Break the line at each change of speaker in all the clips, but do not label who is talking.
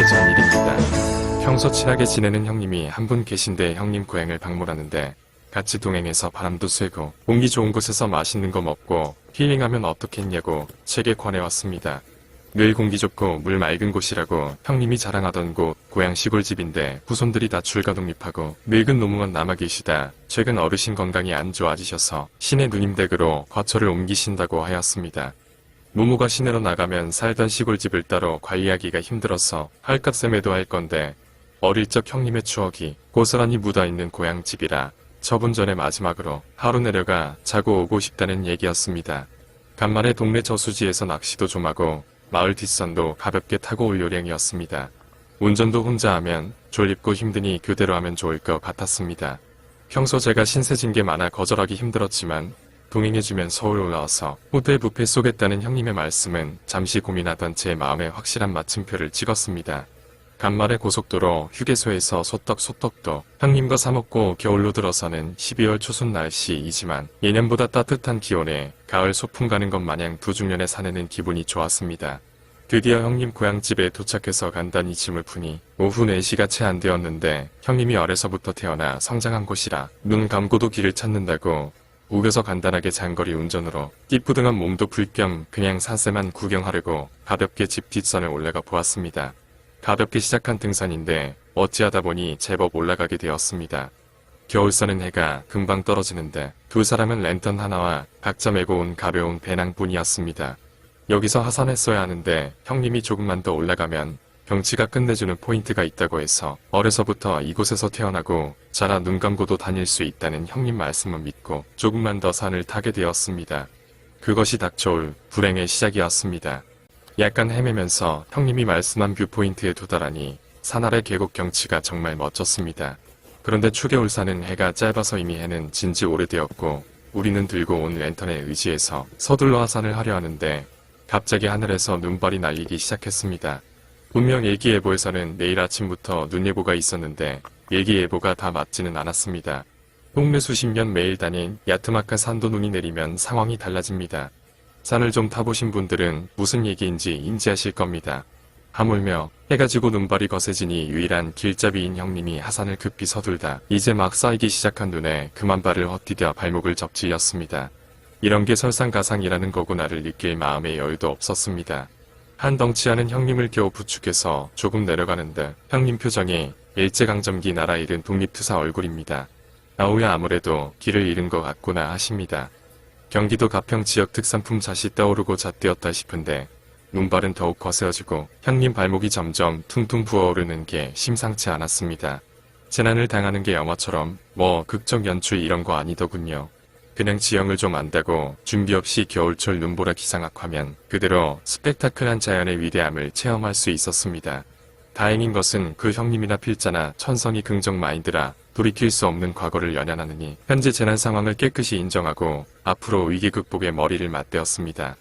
전 일입니다. 평소 친하게 지내는 형님이 한 분 계신데 형님 고향을 방문하는데 같이 동행해서 바람도 쐬고 공기 좋은 곳에서 맛있는 거 먹고 힐링하면 어떻겠냐고 책에 권해왔습니다. 늘 공기 좋고 물 맑은 곳이라고 형님이 자랑하던 곳 고향 시골집인데 후손들이 다 출가 독립하고 늙은 노무만 남아 계시다 최근 어르신 건강이 안 좋아지셔서 시내 누님 댁으로 거처를 옮기신다고 하였습니다. 노무가 시내로 나가면 살던 시골집을 따로 관리하기가 힘들어서 헐값에 매도할 건데 어릴 적 형님의 추억이 고스란히 묻어있는 고향집이라 처분 전에 마지막으로 하루 내려가 자고 오고 싶다는 얘기였습니다. 간만에 동네 저수지에서 낚시도 좀 하고 마을 뒷산도 가볍게 타고 올 요량이었습니다. 운전도 혼자 하면 졸립고 힘드니 그대로 하면 좋을 것 같았습니다. 평소 제가 신세진 게 많아 거절하기 힘들었지만 동행해주면 서울 올라와서 호텔 뷔페 쏘겠다는 형님의 말씀은 잠시 고민하던 제 마음에 확실한 마침표를 찍었습니다. 간만에 고속도로 휴게소에서 소떡도 형님과 사먹고 겨울로 들어서는 12월 초순 날씨이지만 예년보다 따뜻한 기온에 가을 소풍 가는 것 마냥 두중년에 사내는 기분이 좋았습니다. 드디어 형님 고향집에 도착해서 간단히 짐을 푸니 오후 4시가 채 안 되었는데 형님이 어려서부터 태어나 성장한 곳이라 눈 감고도 길을 찾는다고 우겨서 간단하게 장거리 운전으로 띠뿌둥한 몸도 풀 겸 그냥 산세만 구경하려고 가볍게 집 뒷산을 올라가 보았습니다. 가볍게 시작한 등산인데 어찌하다 보니 제법 올라가게 되었습니다. 겨울서는 해가 금방 떨어지는데 두 사람은 랜턴 하나와 각자 메고 온 가벼운 배낭뿐이었습니다. 여기서 하산했어야 하는데 형님이 조금만 더 올라가면 경치가 끝내주는 포인트가 있다고 해서 어려서부터 이곳에서 태어나고 자라 눈 감고도 다닐 수 있다는 형님 말씀을 믿고 조금만 더 산을 타게 되었습니다. 그것이 닥쳐올 불행의 시작이었습니다. 약간 헤매면서 형님이 말씀한 뷰포인트에 도달하니 산 아래 계곡 경치가 정말 멋졌습니다. 그런데 추계울산은 해가 짧아서 이미 해는 진지 오래되었고 우리는 들고 온 랜턴에 의지해서 서둘러 하산을 하려 하는데 갑자기 하늘에서 눈발이 날리기 시작했습니다. 분명 일기예보에서는 내일 아침부터 눈 예보가 있었는데 일기예보가 다 맞지는 않았습니다. 동네 수십 년 매일 다닌 야트막한 산도 눈이 내리면 상황이 달라집니다. 산을 좀 타보신 분들은 무슨 얘기인지 인지하실 겁니다. 하물며 해가 지고 눈발이 거세지니 유일한 길잡이인 형님이 하산을 급히 서둘다 이제 막 쌓이기 시작한 눈에 그만 발을 헛디뎌 발목을 접질렸습니다. 이런 게 설상가상이라는 거구나를 느낄 마음의 여유도 없었습니다. 한 덩치하는 형님을 겨우 부축해서 조금 내려가는데 형님 표정이 일제강점기 나라 잃은 독립투사 얼굴입니다. 아우야 아무래도 길을 잃은 것 같구나 하십니다. 경기도 가평 지역 특산품 잣이 떠오르고 잣되었다 싶은데 눈발은 더욱 거세어지고 형님 발목이 점점 퉁퉁 부어오르는 게 심상치 않았습니다. 재난을 당하는 게 영화처럼 뭐 극적 연출 이런 거 아니더군요. 그냥 지형을 좀 안다고 준비 없이 겨울철 눈보라 기상악하면 그대로 스펙타클한 자연의 위대함을 체험할 수 있었습니다. 다행인 것은 그 형님이나 필자나 천성이 긍정 마인드라 돌이킬 수 없는 과거를 연연하느니 현재 재난 상황을 깨끗이 인정하고 앞으로 위기 극복에 머리를 맞대었습니다.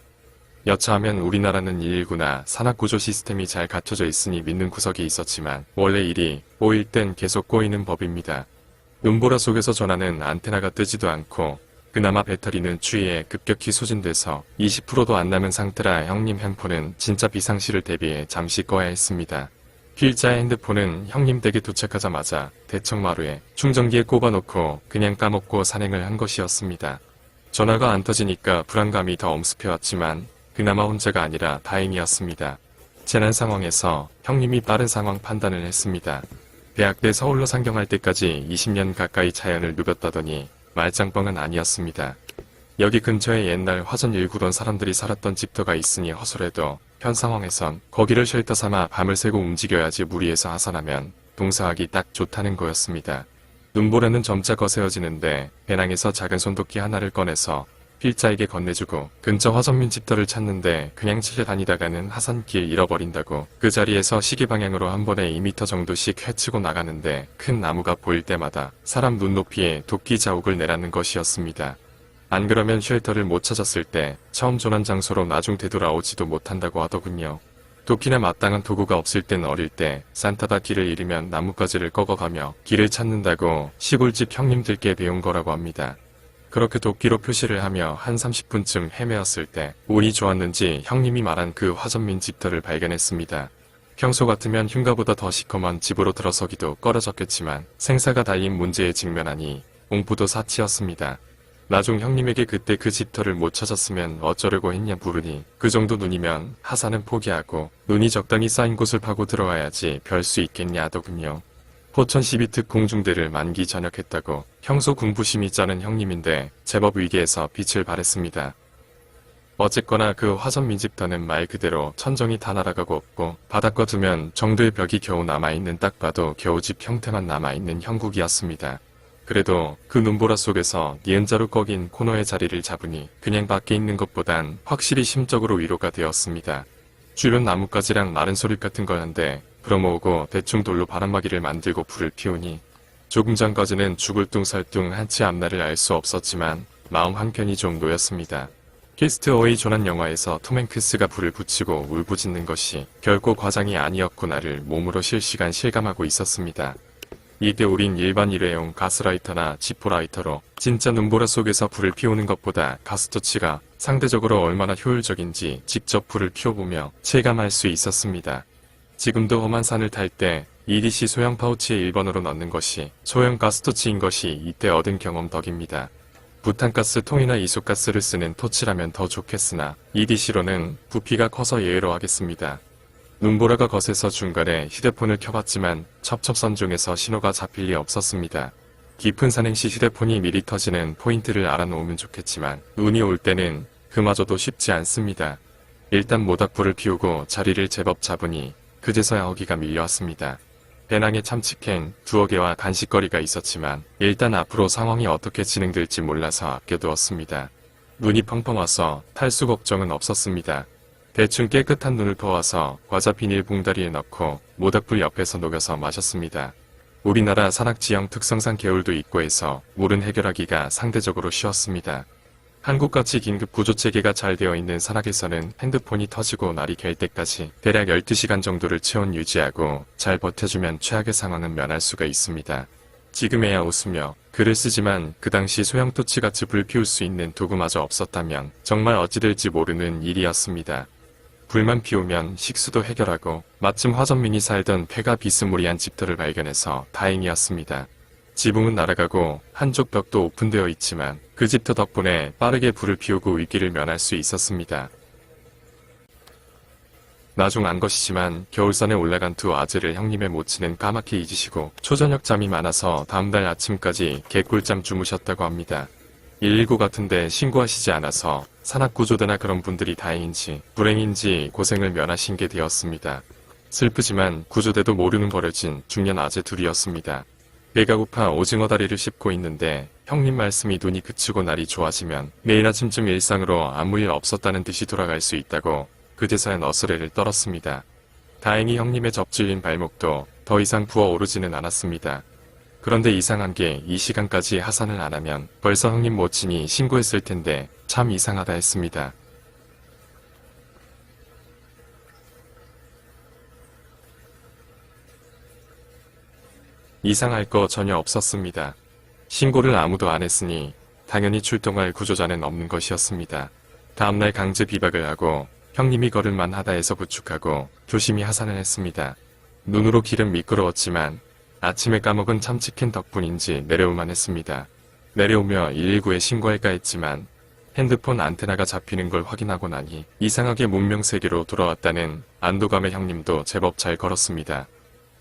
여차하면 우리나라는 119나 산악구조 시스템이 잘 갖춰져 있으니 믿는 구석이 있었지만 원래 일이 꼬일 땐 계속 꼬이는 법입니다. 눈보라 속에서 전하는 안테나가 뜨지도 않고 그나마 배터리는 추위에 급격히 소진돼서 20%도 안 남은 상태라 형님 핸폰은 진짜 비상시를 대비해 잠시 꺼야 했습니다. 필자의 핸드폰은 형님 댁에 도착하자마자 대청마루에 충전기에 꼽아놓고 그냥 까먹고 산행을 한 것이었습니다. 전화가 안 터지니까 불안감이 더 엄습해왔지만 그나마 혼자가 아니라 다행이었습니다. 재난 상황에서 형님이 빠른 상황 판단을 했습니다. 대학 때 서울로 상경할 때까지 20년 가까이 자연을 누볐다더니 말짱뻥은 아니었습니다. 여기 근처에 옛날 화전 일구던 사람들이 살았던 집터가 있으니 허술해도 현 상황에선 거기를 쉘터 삼아 밤을 새고 움직여야지 무리해서 하산하면 동사하기 딱 좋다는 거였습니다. 눈보라는 점차 거세어지는데 배낭에서 작은 손도끼 하나를 꺼내서 필자에게 건네주고 근처 화전민 집터를 찾는데 그냥 찾아다니다가는 하산길 잃어버린다고 그 자리에서 시계 방향으로 한 번에 2m 정도씩 헤치고 나가는데 큰 나무가 보일 때마다 사람 눈높이에 도끼 자욱을 내라는 것이었습니다. 안 그러면 쉘터를 못 찾았을 때 처음 조난 장소로 나중 되돌아오지도 못한다고 하더군요. 도끼나 마땅한 도구가 없을 땐 어릴 때 산타다 길을 잃으면 나뭇가지를 꺾어가며 길을 찾는다고 시골집 형님들께 배운 거라고 합니다. 그렇게 도끼로 표시를 하며 한 30분쯤 헤매었을 때 운이 좋았는지 형님이 말한 그 화전민 집터를 발견했습니다. 평소 같으면 흉가보다 더 시커먼 집으로 들어서기도 꺼려졌겠지만 생사가 달린 문제에 직면하니 공부도 사치였습니다. 나중 형님에게 그때 그 집터를 못 찾았으면 어쩌려고 했냐 물으니 그 정도 눈이면 하사는 포기하고 눈이 적당히 쌓인 곳을 파고 들어와야지 별 수 있겠냐 하더군요. 포천 12특 공중대를 만기 전역했다고 평소 공부심이 쩌는 형님인데 제법 위기에서 빛을 발했습니다. 어쨌거나 그 화전 민집터는 말 그대로 천정이 다 날아가고 없고 바닥과 두면 정도의 벽이 겨우 남아있는 딱 봐도 겨우집 형태만 남아있는 형국이었습니다. 그래도 그 눈보라 속에서 니은자로 꺾인 코너의 자리를 잡으니 그냥 밖에 있는 것보단 확실히 심적으로 위로가 되었습니다. 주변 나뭇가지랑 마른 소립 같은 걸 한데 불어모으고 대충 돌로 바람막이를 만들고 불을 피우니 조금 전까지는 죽을 뚱살뚱 한치 앞날을 알 수 없었지만 마음 한켠이 좀 놓였습니다. 캐스트어웨이 조난 영화에서 톰 행크스가 불을 붙이고 울부짖는 것이 결코 과장이 아니었구나를 몸으로 실시간 실감하고 있었습니다. 이때 우린 일반 일회용 가스라이터나 지포라이터로 진짜 눈보라 속에서 불을 피우는 것보다 가스토치가 상대적으로 얼마나 효율적인지 직접 불을 피워보며 체감할 수 있었습니다. 지금도 험한 산을 탈 때 EDC 소형 파우치에 1번으로 넣는 것이 소형 가스토치인 것이 이때 얻은 경험 덕입니다. 부탄가스 통이나 이소가스를 쓰는 토치라면 더 좋겠으나 EDC로는 부피가 커서 예외로 하겠습니다. 눈보라가 거세서 중간에 휴대폰을 켜봤지만 첩첩선 중에서 신호가 잡힐 리 없었습니다. 깊은 산행시 휴대폰이 미리 터지는 포인트를 알아놓으면 좋겠지만 눈이 올 때는 그마저도 쉽지 않습니다. 일단 모닥불을 피우고 자리를 제법 잡으니 그제서야 허기가 밀려왔습니다. 배낭에 참치캔 2개와 간식거리가 있었지만 일단 앞으로 상황이 어떻게 진행될지 몰라서 아껴두었습니다. 눈이 펑펑 와서 탈수 걱정은 없었습니다. 대충 깨끗한 눈을 퍼와서 과자 비닐 봉다리에 넣고 모닥불 옆에서 녹여서 마셨습니다. 우리나라 산악지형 특성상 개울도 있고 해서 물은 해결하기가 상대적으로 쉬웠습니다. 한국같이 긴급 구조체계가 잘 되어 있는 산악에서는 핸드폰이 터지고 날이 갤 때까지 대략 12시간 정도를 체온 유지하고 잘 버텨주면 최악의 상황은 면할 수가 있습니다. 지금에야 웃으며 글을 쓰지만 그 당시 소형 토치같이 불 피울 수 있는 도구마저 없었다면 정말 어찌 될지 모르는 일이었습니다. 불만 피우면 식수도 해결하고 마침 화전민이 살던 폐가 비스무리한 집터를 발견해서 다행이었습니다. 지붕은 날아가고 한쪽 벽도 오픈되어 있지만 그 집터 덕분에 빠르게 불을 피우고 위기를 면할 수 있었습니다. 나중 안 것이지만 겨울산에 올라간 두 아재를 형님의 모친은 까맣게 잊으시고 초저녁 잠이 많아서 다음날 아침까지 개꿀잠 주무셨다고 합니다. 119 같은데 신고하시지 않아서 산악구조대나 그런 분들이 다행인지 불행인지 고생을 면하신 게 되었습니다. 슬프지만 구조대도 모르는 버려진 중년 아재 둘이었습니다. 배가 고파 오징어 다리를 씹고 있는데 형님 말씀이 눈이 그치고 날이 좋아지면 내일 아침쯤 일상으로 아무 일 없었다는 듯이 돌아갈 수 있다고 그제서야 너스레를 떨었습니다. 다행히 형님의 접질린 발목도 더 이상 부어오르지는 않았습니다. 그런데 이상한 게 이 시간까지 하산을 안 하면 벌써 형님 모친이 신고했을 텐데 참 이상하다 했습니다. 이상할 거 전혀 없었습니다. 신고를 아무도 안 했으니 당연히 출동할 구조자는 없는 것이었습니다. 다음날 강제 비박을 하고 형님이 걸을만 하다 해서 부축하고 조심히 하산을 했습니다. 눈으로 길은 미끄러웠지만 아침에 까먹은 참치캔 덕분인지 내려올만 했습니다. 내려오며 119에 신고할까 했지만 핸드폰 안테나가 잡히는 걸 확인하고 나니 이상하게 문명세계로 돌아왔다는 안도감의 형님도 제법 잘 걸었습니다.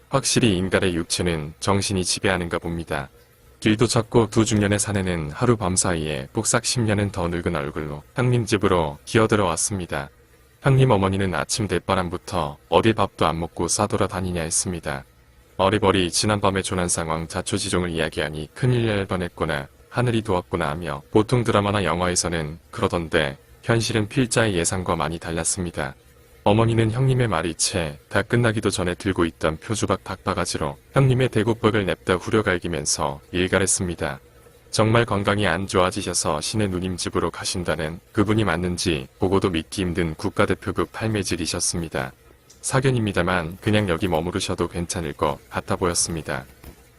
확실히 인간의 육체는 정신이 지배하는가 봅니다. 길도 찾고 두 중년의 사내는 하루 밤 사이에 복싹 10년은 더 늙은 얼굴로 형님 집으로 기어들어 왔습니다. 형님 어머니는 아침 대바람부터 어디 밥도 안 먹고 싸돌아 다니냐 했습니다. 어리버리 지난밤의 조난 상황 자초지종을 이야기하니 큰일 날 뻔했구나, 하늘이 도왔구나 하며 보통 드라마나 영화에서는 그러던데 현실은 필자의 예상과 많이 달랐습니다. 어머니는 형님의 말이 채 다 끝나기도 전에 들고 있던 표주박 박바가지로 형님의 대구벽을 냅다 후려갈기면서 일갈했습니다. 정말 건강이 안 좋아지셔서 신의 누님 집으로 가신다는 그분이 맞는지 보고도 믿기 힘든 국가대표급 할매질이셨습니다. 사견입니다만 그냥 여기 머무르셔도 괜찮을 것 같아 보였습니다.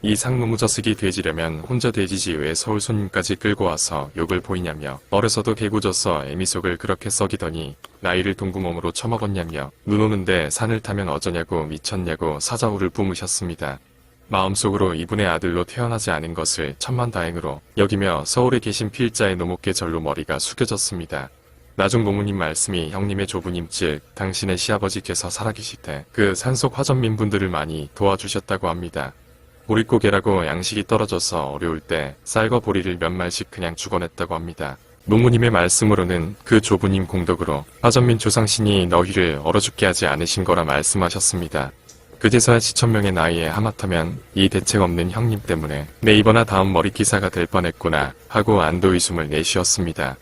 이 상무무저식이 돼지려면 혼자 돼지지 왜 서울 손님까지 끌고 와서 욕을 보이냐며 어려서도 개구져서 애미속을 그렇게 썩이더니 나이를 동구멍으로 처먹었냐며 눈 오는데 산을 타면 어쩌냐고 미쳤냐고 사자후를 뿜으셨습니다. 마음속으로 이분의 아들로 태어나지 않은 것을 천만다행으로 여기며 서울에 계신 필자의 노목계 절로 머리가 숙여졌습니다. 나중 노무님 말씀이 형님의 조부님 즉 당신의 시아버지께서 살아계실 때 그 산속 화전민분들을 많이 도와주셨다고 합니다. 보릿고개라고 양식이 떨어져서 어려울 때 쌀과 보리를 몇 말씩 그냥 주거냈다고 합니다. 노무님의 말씀으로는 그 조부님 공덕으로 화전민 조상신이 너희를 얼어 죽게 하지 않으신 거라 말씀하셨습니다. 그제서야 지천명의 나이에 하마터면 이 대책 없는 형님 때문에 네이버나 다음 머리기사가 될 뻔했구나 하고 안도의 숨을 내쉬었습니다.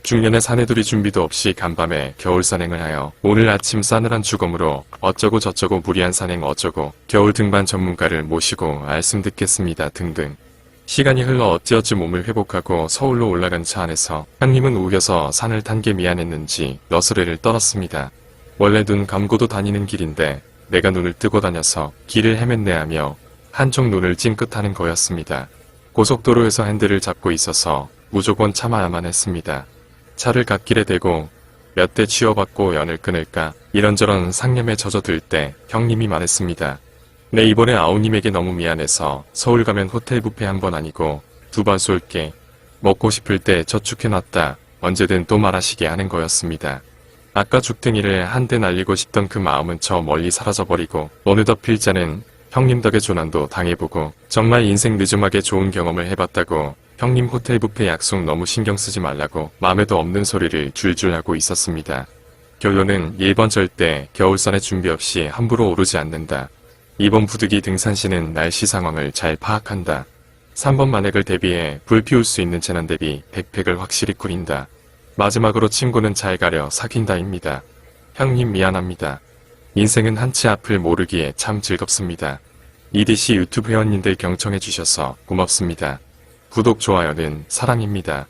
중년에 사내들이 준비도 없이 간밤에 겨울 산행을 하여 오늘 아침 싸늘한 주검으로 어쩌고 저쩌고 무리한 산행 어쩌고 겨울 등반 전문가를 모시고 말씀 듣겠습니다 등등. 시간이 흘러 어찌어찌 몸을 회복하고 서울로 올라간 차 안에서 형님은 우겨서 산을 탄 게 미안했는지 너스레를 떨었습니다. 원래 눈 감고도 다니는 길인데 내가 눈을 뜨고 다녀서 길을 헤맸네 하며 한쪽 눈을 찡긋하는 거였습니다. 고속도로에서 핸들을 잡고 있어서 무조건 참아야만 했습니다. 차를 갓길에 대고 몇 대 치워받고 연을 끊을까 이런저런 상념에 젖어들 때 형님이 말했습니다. 내 이번에 아우님에게 너무 미안해서 서울 가면 호텔 뷔페 한 번 아니고 2번 쏠게. 먹고 싶을 때 저축해놨다. 언제든 또 말하시게 하는 거였습니다. 아까 죽탱이를 한 대 날리고 싶던 그 마음은 저 멀리 사라져버리고 어느덧 필자는 형님 덕에 조난도 당해보고 정말 인생 늦음하게 좋은 경험을 해봤다고 형님 호텔 뷔페 약속 너무 신경 쓰지 말라고 마음에도 없는 소리를 줄줄 하고 있었습니다. 결론은 1번 절대 겨울산에 준비 없이 함부로 오르지 않는다. 2번 부득이 등산시는 날씨 상황을 잘 파악한다. 3번 만약을 대비해 불 피울 수 있는 재난 대비 백팩을 확실히 꾸린다. 마지막으로 친구는 잘 가려 사귄다입니다. 형님 미안합니다. 인생은 한치 앞을 모르기에 참 즐겁습니다. EDC 유튜브 회원님들 경청해주셔서 고맙습니다. 구독, 좋아요는 사랑입니다.